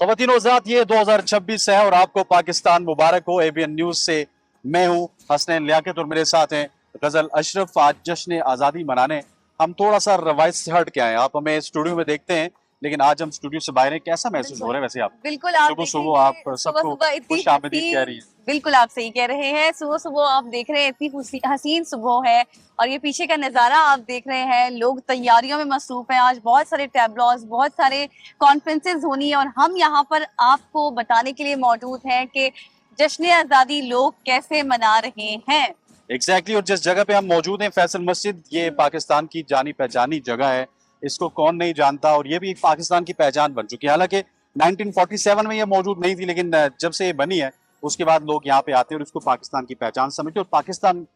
ख़वातीन हज़रात, ये 2026 है और आपको पाकिस्तान मुबारक हो। एबीएन न्यूज़ से मैं हूँ हसनैन लियाकत और मेरे साथ हैं गजल अशरफ। आज जश्न आज़ादी मनाने हम थोड़ा सा रवायत से हट के आए। आप हमें स्टूडियो में देखते हैं, लेकिन आज हम स्टूडियो से बाहर हैं। कैसा महसूस हो रहा है वैसे आप? बिल्कुल आप सुबह सुबह देखेंगे आप सुबह सबको सुबह इतनी खुश आमदीद कह हसीन। रही हैं। बिल्कुल आप सही कह रहे हैं, सुबह सुबह आप देख रहे हैं इतनी हसीन सुबह है। और ये पीछे का नज़ारा आप देख रहे हैं, लोग तैयारियों में मसरूफ हैं। आज बहुत सारे टैबलॉज, बहुत सारे कॉन्फ्रेंसेज होनी है और हम यहाँ पर आपको बताने के लिए मौजूद हैं कि जश्न आज़ादी लोग कैसे मना रहे हैं। एग्जैक्टली और जिस जगह पे हम मौजूद हैं, फैसल मस्जिद, ये पाकिस्तान की जानी पहचानी जगह है। इसको कौन नहीं जानता, और ये भी एक पाकिस्तान की पहचान बन चुकी है। हालांकि 1947 में ये मौजूद नहीं थी, लेकिन जब से ये बनी है उसके बाद लोग यहाँ पे आते हैं और इसको पाकिस्तान की पहचान समझते हैं। और पाकिस्तान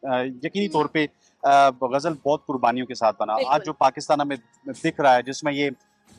यकीनी तौर पे गजल बहुत कुर्बानियों के साथ बना। आज जो पाकिस्तान हमें दिख रहा है, जिसमें ये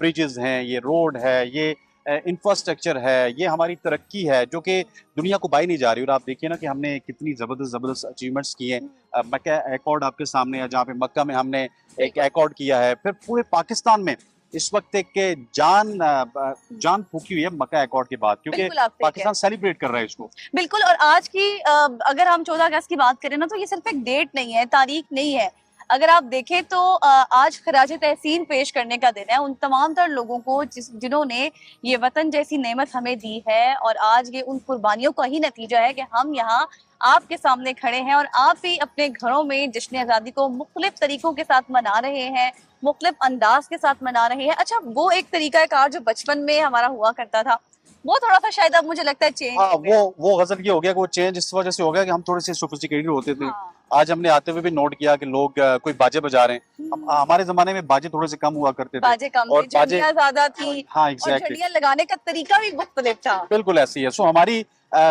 ब्रिजेस हैं, ये रोड है, ये इंफ्रास्ट्रक्चर है, ये हमारी तरक्की है जो कि दुनिया को बाई नहीं जा रही। और आप देखिए ना कि हमने कितनी ज़बरदस्त ज़बरदस्त अचीवमेंट्स किए हैं। मक्का एकॉर्ड आपके सामने है, जहाँ पे मक्का में हमने एक एकॉर्ड किया है। फिर पूरे पाकिस्तान में इस वक्त एक जान फूकी हुई है मक्का एकॉर्ड के बाद, क्योंकि पाकिस्तान सेलिब्रेट कर रहा है इसको। बिल्कुल। और आज की अगर हम 14 अगस्त की बात करें ना, तो ये सिर्फ एक डेट नहीं है, तारीख नहीं है। अगर आप देखें तो आज खराज तहसीन पेश करने का दिन है उन तमाम तर लोगों को जिन्होंने ये वतन जैसी नेमत हमें दी है। और आज ये उन कुर्बानियों का ही नतीजा है कि हम यहाँ आपके सामने खड़े हैं और आप भी अपने घरों में जश्न आज़ादी को मुख्तलिफ तरीकों के साथ मना रहे हैं, मुख्तलिफ अंदाज के साथ मना रहे हैं। अच्छा, वो एक तरीका कार जो बचपन में हमारा हुआ करता था, वो थोड़ा सा शायद अब मुझे लगता है चेंज हाँ, हो गया। वो गजल ये हो गया कि वो चेंज इस वजह से हो गया कि हम थोड़े से सोफिस्टिकेटेड होते थे। हाँ। आज हमने आते हुए भी नोट किया कि लोग कोई बाजे बजा रहे हैं। हमारे जमाने में बाजे थोड़े से कम हुआ करते थे, बाजे कम और थे, बाजे झंडियाँ ज्यादा थी। हाँ और एग्जैक्टली झंडियाँ लगाने का तरीका भी मुख्तलिफ था। बिल्कुल ऐसी है। सो हमारी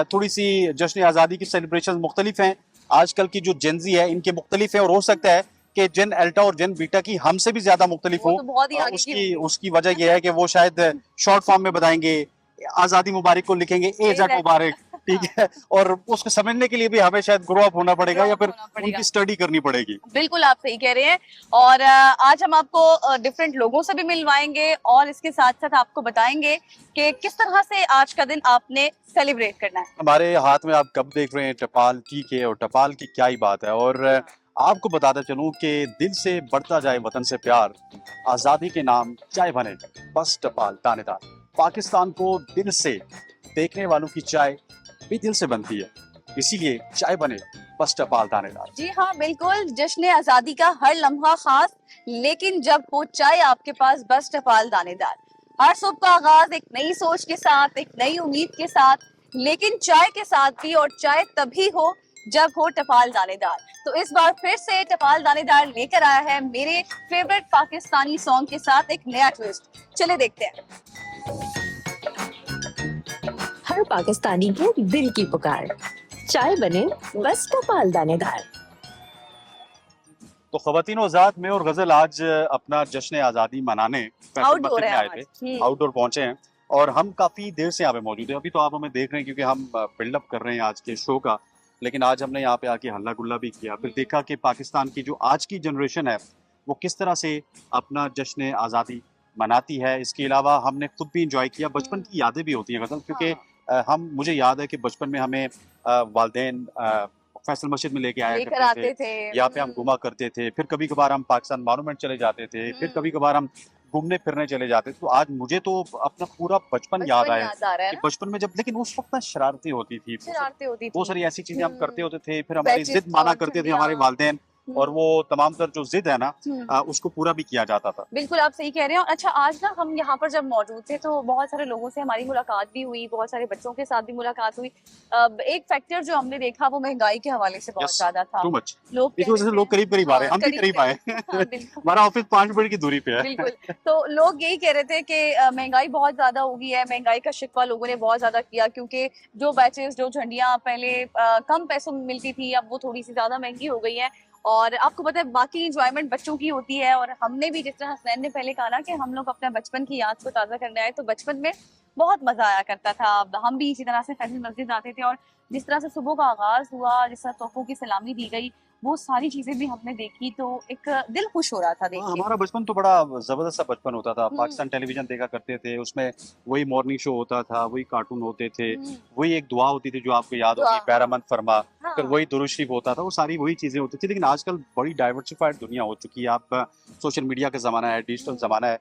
थोड़ी सी जश्न आज़ादी की सेलिब्रेशन मुख्तलिफ हैं। आजकल की जो जेनजी है इनके मुख्तलिफ है, और हो सकता है कि जेन अल्टा और जेन बीटा की हमसे भी ज्यादा मुख्तलिफ वो हो। तो बहुत ही आगे की उसकी होगी। उसकी वजह यह है कि वो शायद शॉर्ट फॉर्म में बताएंगे, आज़ादी मुबारक को लिखेंगे एजेड मुबारक, ठीक है। और उसको समझने के लिए भी हमें शायद ग्रो अप होना पड़ेगा या फिर उनकी स्टडी करनी पड़ेगी। बिल्कुल आप सही कह रहे हैं। और आज हम आपको डिफरेंट लोगों से भी मिलवाएंगे और इसके साथ साथ आपको बताएंगे कि किस तरह से आज का दिन आपने सेलिब्रेट करना है। हमारे हाथ में आप कब देख रहे हैं टपाल, ठीक है, और टपाल की क्या ही बात है। और आपको बताता चलूं कि दिल से बढ़ता जाए वतन से प्यार, आज़ादी के नाम चाय बने बस टपाल दानेदार। पाकिस्तान को दिल से देखने वालों की चाय भी दिल से बनती है, इसीलिए चाय बने बस टपाल दानेदार। जी हाँ, बिल्कुल। जश्न आज़ादी का हर लम्हा खास, लेकिन जब हो चाय आपके पास बस टपाल दानेदार। हर सुबह का आगाज एक नई सोच के साथ, एक नई उम्मीद के साथ, लेकिन चाय के साथ भी। और चाय तभी हो जब हो टपाल दानेदार। तो इस बार फिर से टपाल दानेदार लेकर आया है मेरे फेवरेट पाकिस्तानी सॉन्ग के साथ एक नया ट्विस्ट। चले देखते हैं। हर पाकिस्तानी के दिल की पुकार, चाय बने बस टपाल दानेदार। तो ख़वातीन हज़रात, में और गजल आज अपना जश्न आज़ादी मनाने फैसल मस्जिद में आए थे, आउटडोर पहुंचे हैं। और हम काफ़ी देर से यहाँ पे मौजूद हैं। अभी तो आप हमें देख रहे हैं क्योंकि हम बिल्डअप कर रहे हैं आज के शो का, लेकिन आज हमने यहाँ पे आके हल्ला गुल्ला भी किया। फिर देखा कि पाकिस्तान की जो आज की जनरेशन है वो किस तरह से अपना जश्न आज़ादी मनाती है। इसके अलावा हमने खुद भी इंजॉय किया। बचपन की यादें भी होती हैं गजल, क्योंकि मुझे याद है कि बचपन में हमें वालदेन फैसल मस्जिद में लेके आया करते थे, यहाँ पे हम घुमा करते थे। फिर कभी कभार हम पाकिस्तान मॉन्यूमेंट चले जाते थे, फिर कभी कभार हम घूमने फिरने चले जाते थे। तो आज मुझे तो अपना पूरा बचपन याद आया कि बचपन में जब, लेकिन उस वक्त ना शरारतें होती थी, बहुत सारी ऐसी चीजें हम करते होते थे। फिर हमारी जिद माना करते थे हमारे वालिदैन, और वो तमाम तर जो जिद है ना उसको पूरा भी किया जाता था। बिल्कुल आप सही कह रहे हैं। और अच्छा, आज ना हम यहाँ पर जब मौजूद थे तो बहुत सारे लोगों से हमारी मुलाकात भी हुई, बहुत सारे बच्चों के साथ भी मुलाकात हुई। एक फैक्टर जो हमने देखा वो महंगाई के हवाले से बहुत ज्यादा था। Too much. इस वजह से लोग करीब करीब आ रहे हैं, हम भी करीब आए। हमारा ऑफिस 5 मिनट की दूरी पे है। बिल्कुल। तो लोग यही कह रहे थे कि महंगाई बहुत ज्यादा हो गई है। महंगाई का शिकवा लोगों ने बहुत ज्यादा किया, क्योंकि जो बैचेस, जो झंडियां पहले कम पैसों में मिलती थी, अब वो थोड़ी सी ज्यादा महंगी हो गई है। और आपको पता है बाकी इंजॉयमेंट बच्चों की होती है। और हमने भी, जिस तरह हसनैन ने पहले कहा ना कि हम लोग अपने बचपन की याद को ताज़ा करने आए, तो बचपन में बहुत मजा आया करता था। हम भी इसी तरह से फैसल मस्जिद आते थे और जिस तरह से सुबह का आगाज हुआ, जिस तरह तोहफों की सलामी दी गई, वो सारी चीजें भी हमने देखी तो एक दिल खुश हो रहा था देख के। हमारा बचपन तो बड़ा जबरदस्त सा बचपन होता था। पाकिस्तान टेलीविजन देखा करते थे, उसमें वही मॉर्निंग शो होता था, वही कार्टून होते थे, वही एक दुआ होती थी जो आपको याद होगी, पैरामन फरमा, फिर वही दुरूद शरीफ होता था, वो सारी वही चीजें होती थी। लेकिन आजकल बड़ी डाइवर्सिफाइड दुनिया हो चुकी है। आप सोशल मीडिया का जमाना है, डिजिटल जमाना है,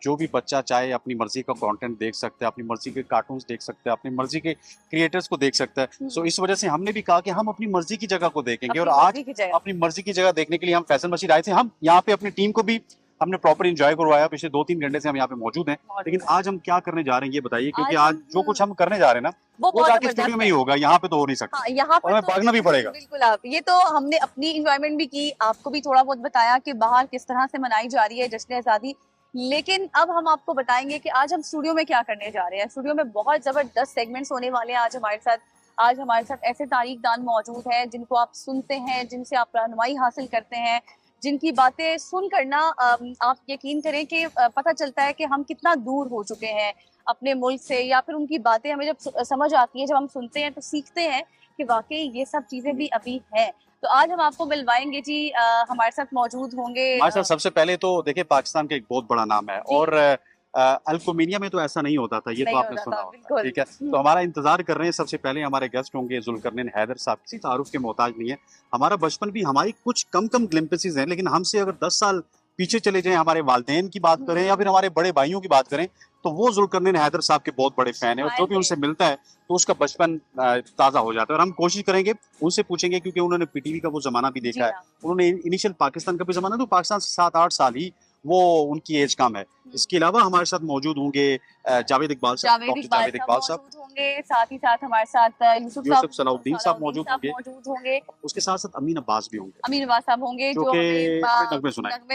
जो भी बच्चा चाहे अपनी मर्जी का कंटेंट देख सकता है, अपनी मर्जी के कार्टून्स देख सकता है, अपनी मर्जी के क्रिएटर्स को देख सकता है। सो इस वजह से हमने भी कहा कि हम अपनी मर्जी की जगह को देखेंगे, और आज अपनी मर्जी की जगह देखने के लिए हम फैसल मशीद आए थे। हम यहाँ पे अपनी टीम को भी हमने प्रॉपर एंजॉय करवाया। पिछले 2-3 घंटे से हम यहाँ पे मौजूद हैं। लेकिन आज हम क्या करने जा रहे हैं ये बताइए, क्योंकि आज जो कुछ हम करने जा रहे हैं ना वो जाके स्टूडियो में ही होगा, यहाँ पे तो हो नहीं सकता। हाँ, यहाँ और हमें भागना भी पड़ेगा। बिल्कुल, आप ये तो हमने अपनी एंजॉयमेंट भी की, आपको भी थोड़ा बहुत बताया कि बाहर किस तरह से मनाई जा रही है जश्न आजादी। लेकिन अब हम आपको बताएंगे कि आज हम स्टूडियो में क्या करने जा रहे हैं। स्टूडियो में बहुत जबरदस्त सेगमेंट्स होने वाले हैं आज हमारे साथ। आज हमारे साथ ऐसे तारीखदान मौजूद हैं जिनको आप सुनते हैं, जिनसे आप रहनुमाई हासिल करते हैं, जिनकी बातें सुन कर ना आप यकीन करें कि पता चलता है कि हम कितना दूर हो चुके हैं अपने मुल्क से, या फिर उनकी बातें हमें जब समझ आती है, जब हम सुनते हैं तो सीखते हैं कि वाकई ये सब चीजें भी अभी हैं। तो आज हम आपको मिलवाएंगे जी, हमारे साथ मौजूद होंगे। हमारे साथ सबसे पहले तो देखिए पाकिस्तान का एक बहुत बड़ा नाम है, और अल्कोमेनिया में तो ऐसा नहीं होता था, ये तो आपने सुना होगा, ठीक है। तो हमारा इंतजार कर रहे हैं, सबसे पहले हमारे गेस्ट होंगे जुल्करनैन हैदर साहब। किसी तारुफ के मोहताज नहीं है। हमारा बचपन भी हमारी कुछ कम ग्लिम्पसेस हैं, लेकिन हमसे अगर 10 साल पीछे चले जाएं, हमारे वालिदैन की बात करें या फिर हमारे बड़े भाइयों की बात करें, तो वो जुल्करनैन हैदर साहब के बहुत बड़े फैन है, और जो भी उनसे मिलता है तो उसका बचपन ताज़ा हो जाता है। और हम कोशिश करेंगे उनसे पूछेंगे, क्योंकि उन्होंने पीटीवी का वो जमाना भी देखा है, उन्होंने इनिशियल पाकिस्तान का भी जमाना, तो पाकिस्तान से 7-8 साल ही वो उनकी एज कम है। इसके अलावा हमारे साथ मौजूद होंगे जावेद इकबाल साहब, डॉक्टर जावेद इकबाल साहब होंगे, साथ ही साथ हमारे साथ यूसुफ सलाउद्दीन साहब मौजूद होंगे। उसके साथ साथ अमीन अब्बास भी होंगे, अमीन अब्बास साहब होंगे जो नगमे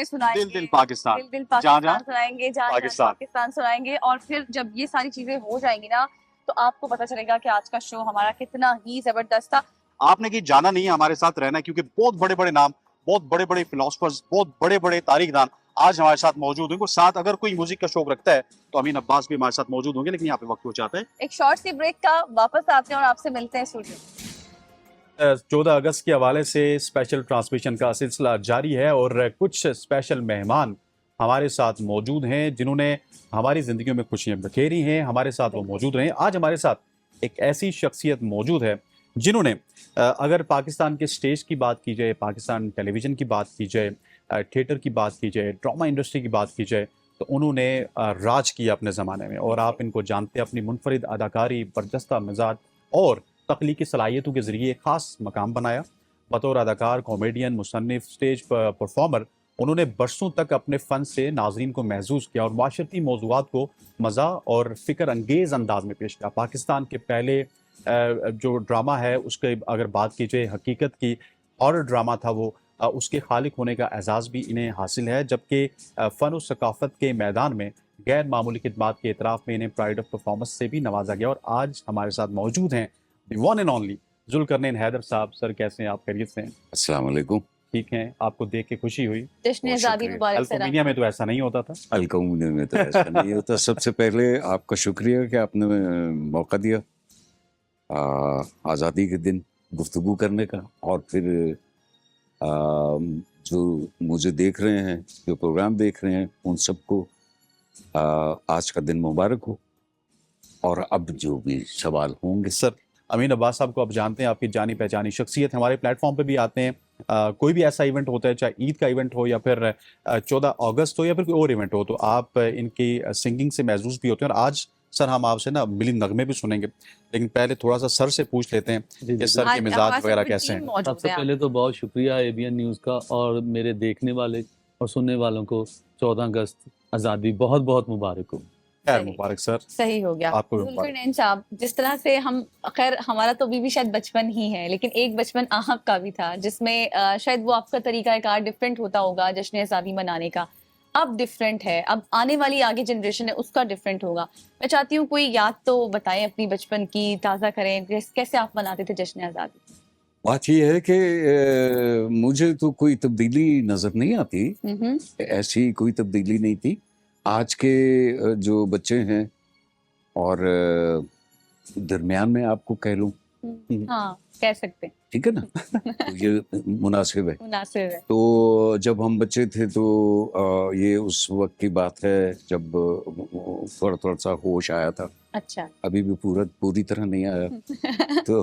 सुनाएंगे, दिल दिल पाकिस्तान, दिल पाकिस्तान सुनाएंगे, पाकिस्तान सुनाएंगे। और फिर जब ये सारी चीजें हो जाएंगी ना, तो आपको पता चलेगा कि आज का शो हमारा कितना ही जबरदस्त था। आपने कि जाना नहीं है, हमारे साथ रहना, क्योंकि बहुत बड़े बड़े नाम, बहुत बड़े बड़े फिलोसफर्स, बहुत बड़े बड़े तारीखदान आज हमारे साथ मौजूद होंगे। साथ अगर कोई म्यूजिक का शौक रखता है तो अमीन अब्बास भी हमारे साथ मौजूद होंगे, लेकिन यहाँ पे वक्त हो जाता है एक शॉर्ट सी ब्रेक का। वापस आते हैं और आपसे मिलते हैं स्टूडियो। 14 अगस्त के हवाले से स्पेशल ट्रांसमिशन का सिलसिला जारी है, और कुछ स्पेशल मेहमान हमारे साथ मौजूद हैं जिन्होंने हमारी ज़िंदगियों में खुशियाँ बखेरी हैं। हमारे साथ वो मौजूद रहे। आज हमारे साथ एक ऐसी शख्सियत मौजूद है जिन्होंने अगर पाकिस्तान के स्टेज की बात की जाए, पाकिस्तान टेलीविज़न की बात की जाए, थिएटर की बात की जाए, ड्रामा इंडस्ट्री की बात की जाए, तो उन्होंने राज किया अपने ज़माने में। और आप इनको जानते हैं, अपनी मुनफरिद अदाकारी, बरजस्ता मिजाज और तख्लीकी सलाहियतों के ज़रिए ख़ास मकाम बनाया। बतौर अदाकार, कॉमेडियन, मुसन्निफ, स्टेज परफॉर्मर, उन्होंने बरसों तक अपने फ़न से नाज़रीन को महसूस किया और माशरती मौज़ूआत को मज़ा और फ़िक्र अंगेज़ अंदाज में पेश किया। पाकिस्तान के पहले जो ड्रामा है उसके अगर बात की जाए, हकीकत की हॉरर ड्रामा था वो, उसके खालिक होने का एजाज़ भी इन्हें हासिल है। जबकि फ़न और सकाफ़त के मैदान में गैर मामूली खिदमात के इतराफ़ में इन्हें प्राइड ऑफ परफॉर्मेंस से भी नवाजा गया। और आज हमारे साथ मौजूद हैं the one and only Zulqarnain Haider sahab. Sir कैसे हैं आप? खैरियत से हैं? अस्सलाम वालेकुम। ठीक हैं, आपको देख के खुशी हुई। जश्न आज़ादी मुबारक। अल्कोमेनिया में तो ऐसा नहीं होता था। अल्कोमेनिया में तो ऐसा नहीं होता। सबसे पहले आपका शुक्रिया कि आपने मौका दिया आज़ादी के दिन गुफ्तगू करने का, और फिर जो मुझे देख रहे हैं, जो प्रोग्राम देख रहे हैं, उन सबको आज का दिन मुबारक हो। और अब जो भी सवाल होंगे। सर, अमीन अब्बास साहब को आप जानते हैं, आपकी जानी पहचानी शख्सियत, हमारे प्लेटफॉर्म पे भी आते हैं। कोई भी ऐसा इवेंट होता है, चाहे ईद का इवेंट हो या फिर 14 अगस्त हो या फिर कोई और इवेंट हो, तो आप इनकी सिंगिंग से महसूस भी होते हैं। और आज सर हम आपसे ना मिली नगमे भी सुनेंगे, लेकिन पहले थोड़ा सा सर से पूछ लेते हैं कि सर के मिजाज वगैरह कैसे हैं। सबसे पहले तो बहुत शुक्रिया एबीएन न्यूज़ का, और मेरे देखने वाले और सुनने वालों को 14 अगस्त आज़ादी बहुत बहुत मुबारक हो। खैर मुबारक सर। सही हो गया। आपको जुल्करनैन साहब, जिस तरह से हम, खैर हमारा तो अभी भी शायद बचपन ही है, लेकिन एक बचपन आपका भी था जिसमें शायद वो आपका तरीकाकार डिफरेंट होता होगा जश्न आज़ादी मनाने का। अब डिफरेंट है, अब आने वाली आगे जनरेशन है उसका डिफरेंट होगा। मैं चाहती हूँ कोई याद तो बताएं अपनी बचपन की, ताज़ा करें, कैसे आप मनाते थे जश्न आज़ादी। बात यह है कि मुझे तो कोई तब्दीली नजर नहीं आती, ऐसी कोई तब्दीली नहीं थी। आज के जो बच्चे हैं और दरमियान में आपको कह लूँ हाँ, कह सकते हैं। ठीक है ना। तो ये मुनासिब है। मुनासिब है। तो जब हम बच्चे थे तो ये उस वक्त की बात है जब थोड़ा थोड़ा सा होश आया था। अच्छा। अभी भी पूरी तरह नहीं आया। तो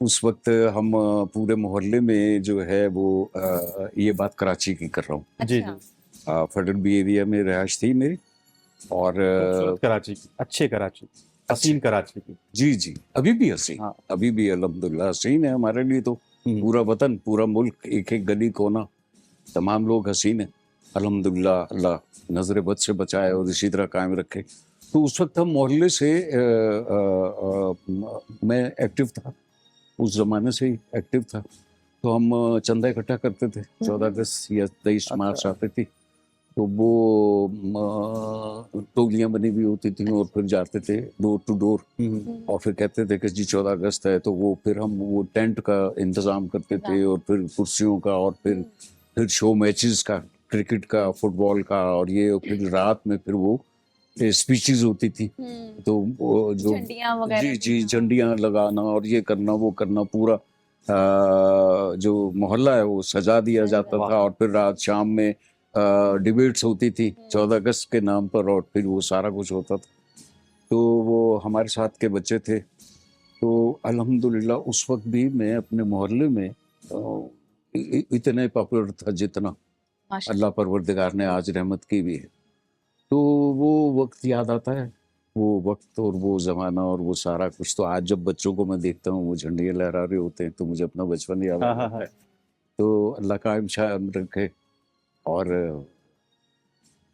उस वक्त हम पूरे मोहल्ले में जो है वो ये बात कराची की कर रहा हूँ। जी अच्छा। जी। फडरबी एरिया में रिहाइश थी मेरी और खूबसूरत कराची की, अच्छे कराची, हसीन कराची की। जी जी, अभी भी हसीन, हाँ। अभी भी अल्हम्दुलिल्लाह हसीन है हमारे लिए तो। पूरा वतन, पूरा मुल्क, एक एक गली कोना, तमाम लोग हसीन है अल्हम्दुलिल्लाह। अल्लाह नजर बद से बचाए और इसी तरह कायम रखे। तो उस वक्त हम मोहल्ले से मैं एक्टिव था, उस जमाने से ही एक्टिव था। तो हम चंदा इकट्ठा करते थे। 14 अगस्त या 23 मार्च आती थी तो वो टोलियां बनी हुई होती थी और फिर जाते थे डोर टू डोर और फिर कहते थे कि जी 14 अगस्त है। तो वो फिर हम वो टेंट का इंतजाम करते थे और फिर कुर्सियों का और फिर शो मैचेस का, क्रिकेट का, फुटबॉल का, और ये फिर रात में फिर वो स्पीचेस होती थी। तो वो जो झंडियाँ वगैरह जी भी, जी हाँ। झंडियां लगाना और ये करना वो करना, पूरा जो मोहल्ला है वो सजा दिया जाता था। और फिर रात शाम में डिबेट्स होती थी 14 अगस्त के नाम पर और फिर वो सारा कुछ होता था। तो वो हमारे साथ के बच्चे थे। तो अल्हम्दुलिल्लाह उस वक्त भी मैं अपने मोहल्ले में इतने पॉपुलर था जितना अल्लाह परवरदिगार ने आज रहमत की भी है। तो वो वक्त याद आता है, वो वक्त और वो ज़माना और वो सारा कुछ। तो आज जब बच्चों को मैं देखता हूँ वो झंडियाँ लहरा रहे होते हैं तो मुझे अपना बचपन याद हाँ, आ हाँ, जाता हाँ। है। तो अल्लाह कायम शायम रखे और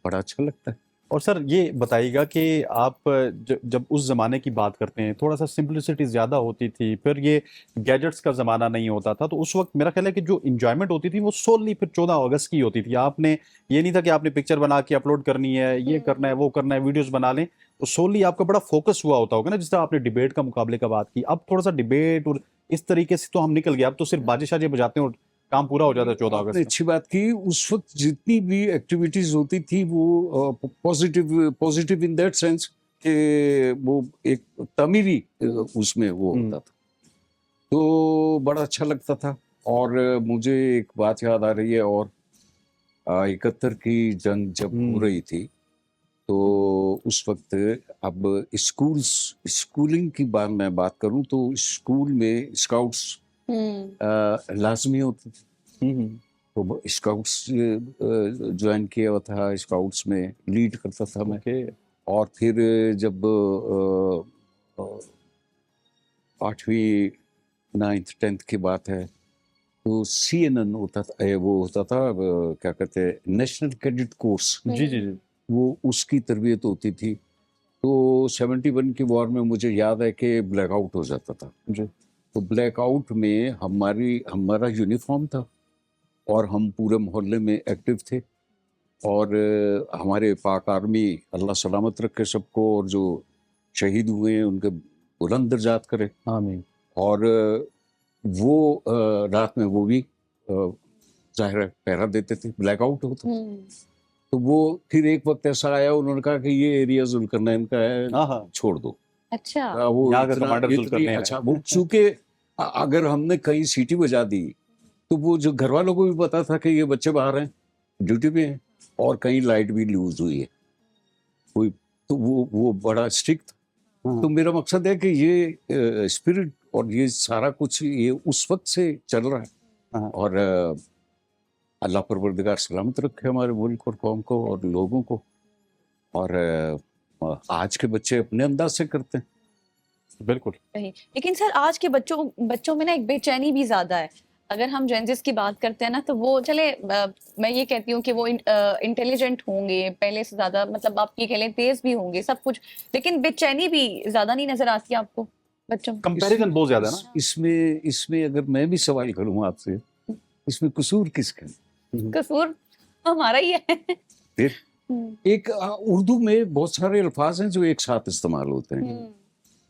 बड़ा अच्छा लगता है। और सर ये बताइएगा कि आप जब उस ज़माने की बात करते हैं, थोड़ा सा सिंप्लिसिटी ज़्यादा होती थी, फिर ये गैजेट्स का ज़माना नहीं होता था, तो उस वक्त मेरा ख्याल है कि जो इंजॉयमेंट होती थी वो सोलली फिर 14 अगस्त की होती थी। आपने ये नहीं था कि आपने पिक्चर बना के अपलोड करनी है, ये करना है, वो करना है, वीडियोस बना लें। तो सोलली आपका बड़ा फोकस हुआ होता होगा ना, जिस तरह आपने डिबेट का मुकाबले का बात की। अब थोड़ा सा डिबेट और इस तरीके से तो हम निकल गए, अब तो सिर्फ बाजे शाजे बजाते हैं और काम पूरा हो जाता है 14 आपने अगस्त का। अच्छी बात की। उस वक्त जितनी भी एक्टिविटीज होती थी वो पॉजिटिव इन दैट सेंस कि वो एक तमीरी उसमें वो होता था। तो बड़ा अच्छा लगता था। और मुझे एक बात याद आ रही है, और 71 की जंग जब हो रही थी तो उस वक्त, अब स्कूलिंग की बात मैं बात करूं तो स्कूल में स्काउट्स लाजमी होते थे। तो स्काउट्स ज्वाइन किया हुआ था, स्काउट्स में लीड करता था मैं। और फिर जब 8वीं 9th 10th की बात है तो CNN होता था, वो होता था क्या कहते हैं, नेशनल कैडेट कोर्स। जी जी जी। वो उसकी तरबियत होती थी। तो 71 की वॉर में मुझे याद है कि ब्लैकआउट हो जाता था जी। तो ब्लैकआउट में हमारा यूनिफॉर्म था और हम पूरे मोहल्ले में एक्टिव थे। और हमारे पाक आर्मी अल्लाह सलामत रखे सबको, और जो शहीद हुए हैं उनके बुलंद दर्जात करे, आमीन। और वो रात में वो भी जाहिर है पहरा देते थे। ब्लैकआउट होता तो वो फिर एक वक्त ऐसा आया, उन्होंने कहा कि ये एरिया जुल्करनैन का है, छोड़ दो। अच्छा। वो यहाँ का इतना कमांडर इतनी जुल्करनैन है। अच्छा, वो चूंकि अगर हमने कहीं सीटी बजा दी तो वो जो घर वालों को भी पता था कि ये बच्चे बाहर हैं, ड्यूटी पे हैं, और कहीं लाइट भी लूज हुई है कोई, तो वो बड़ा स्ट्रिक्ट था। तो मेरा मकसद है कि ये स्पिरिट और ये सारा कुछ ये उस वक्त से चल रहा है। और अल्लाह परवरदिगार सलामत रखे हमारे मुल्क और कौम को और लोगों को। और आज के बच्चे अपने अंदाज से करते हैं। बिल्कुल। लेकिन सर आज के बच्चों में ना एक बेचैनी भी ज्यादा है। अगर हम जेंजिस की बात करते हैं ना तो वो चले, मैं ये कहती हूँ कि वो इंटेलिजेंट होंगे पहले से ज्यादा, मतलब आप ये कह लें तेज भी होंगे सब कुछ, लेकिन बेचैनी भी ज्यादा नहीं नजर आती आपको बच्चों में? कंपैरिजन बहुत ज्यादा है ना। इसमें अगर मैं भी सवाल करूँ आपसे, इसमें कसूर किसका है? कसूर हमारा ही है। फिर एक उर्दू में बहुत सारे अल्फाज हैं जो एक साथ इस्तेमाल होते हैं,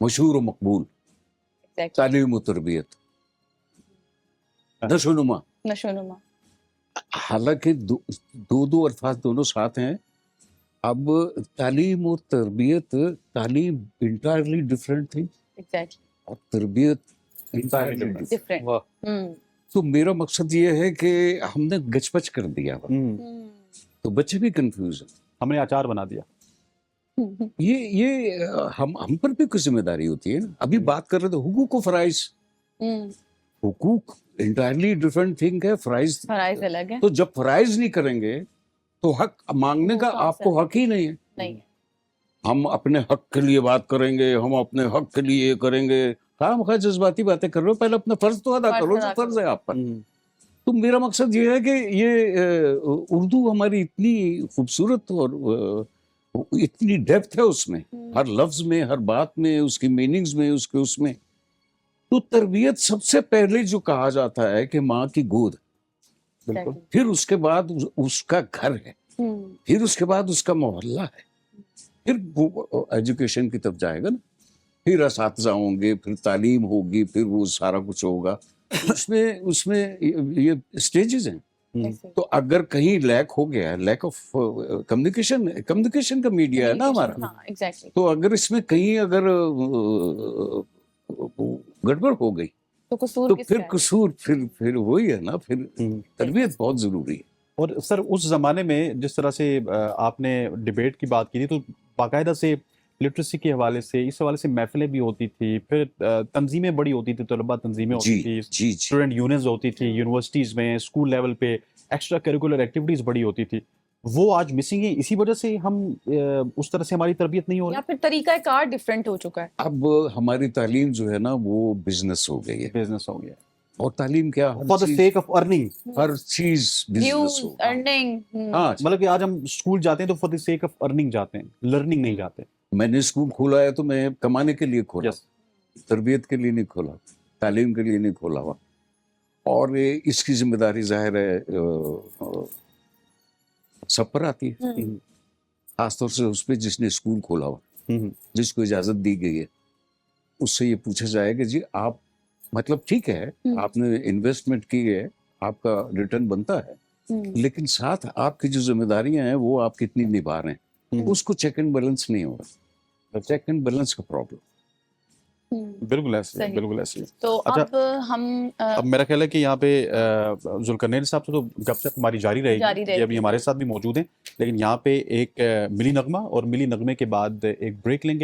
मशहूर और मकबूल, तालीम और तरबियत, नशोनुमा। हालांकि दो अल्फाज दोनों साथ हैं। अब तालीम और तरबियत, तालीम इंटायरली डिफरेंट थी और तरबियत entirely different. डिफरेंट। वाह। तो मेरा मकसद ये है कि हमने गचपच कर दिया हुआ, तो बच्चे भी कंफ्यूज हैं। हमने अचार बना दिया। ये हम पर भी कुछ जिम्मेदारी होती है ना। अभी बात कर रहे थे हुकूक फराइज, हुकूक इंटायरली डिफरेंट थिंग है, फराइज फराइज अलग है। तो जब फराइज नहीं करेंगे तो हक मांगने वो का कहाँ से आपको हक ही नहीं है। नहीं है। हम अपने हक के लिए बात करेंगे, हम अपने हक के लिए ये करेंगे, खामखा जज्बाती बातें कर रहे हो, पहले अपना फर्ज तो अदा फर्ज करो अदा जो फर्ज है आप पर। हम्म। तो मेरा मकसद ये है कि ये उर्दू हमारी इतनी खूबसूरत और इतनी डेप्थ है उसमें, हर लफ्ज में, हर बात में, उसकी मीनिंग्स में, उसके उसमें। तो तरबियत सबसे पहले जो कहा जाता है कि माँ की गोद, बिल्कुल। फिर उसके बाद उसका घर है, फिर उसके बाद उसका मोहल्ला है, फिर वो एजुकेशन की तरफ जाएगा ना, फिर असातिज़ा होंगे, फिर तालीम होगी, फिर वो सारा कुछ होगा। उसमें उसमें ये स्टेजेस हैं। तो अगर कहीं लैक हो गया, लैक ऑफ कम्युनिकेशन का मीडिया है ना हमारा, हाँ, एग्जैक्टली। तो अगर इसमें कहीं अगर गड़बड़ हो गई तो कसूर तो किसका फिर है? कसूर फिर वही है ना, फिर तरबियत बहुत जरूरी है। और सर उस जमाने में जिस तरह से आपने डिबेट की बात की थी, तो बाकायदा से लिटरेसी के हवाले से, इस हवाले से महफिलें भी होती थी, फिर तंजीमें बड़ी होती थी, तलबा तंजीमें होती जी थी, जी जी। स्टूडेंट यूनियंस होती थी, यूनिवर्सिटीज में, स्कूल लेवल पे एक्स्ट्रा करिकुलर एक्टिविटीज बड़ी होती थी। वो आज मिसिंग है, इसी वजह से हम उस तरह से हमारी तरबियत नहीं हो या रही। फिर तरीका कार डिफरेंट हो चुका है। अब हमारी तालीम जो है ना वो बिजनेस हो गई है, बिजनेस हो गया और तालीम क्या, हर फॉर द चीज सेक ऑफ अर्निंग। हर चीज बिजनेस व्यूज, हो। अर्निंग। हाँ, मतलब कि आज हम स्कूल जाते हैं तो for the sake of earning जाते हैं, लर्निंग नहीं जाते। मैंने स्कूल खोला है तो मैं कमाने के लिए खोला, यस। तरबियत के लिए नहीं खोला, तालीम के लिए नहीं खोला हुआ। और इसकी जिम्मेदारी जाहिर है सब पर आती है, खासतौर से उस पर जिसने स्कूल खोला हुआ, जिसको इजाजत दी गई है, उससे ये पूछा जाए कि जी आप, मतलब ठीक है आपने इन्वेस्टमेंट की है, आपका रिटर्न बनता है, लेकिन साथ आपकी जो जिम्मेदारियां हैं वो आप कितनी निभा रहे हैं, उसको चेक एंड बैलेंस नहीं हो रहा, चेक एंड बैलेंस का प्रॉब्लम। बिल्कुल ऐसे, सही। बिल्कुल ऐसे। तो अच्छा, अब हम अब मेरा ख्याल है कि यहाँ पे जुल्करनैन साहब से तो गपशप हमारी जारी जारी रहेगी, रहेगी। ये अभी हमारे साथ भी मौजूद हैं, लेकिन यहाँ पे एक मिली नगमा और मिली नगमे के बाद एक ब्रेक लेंगे।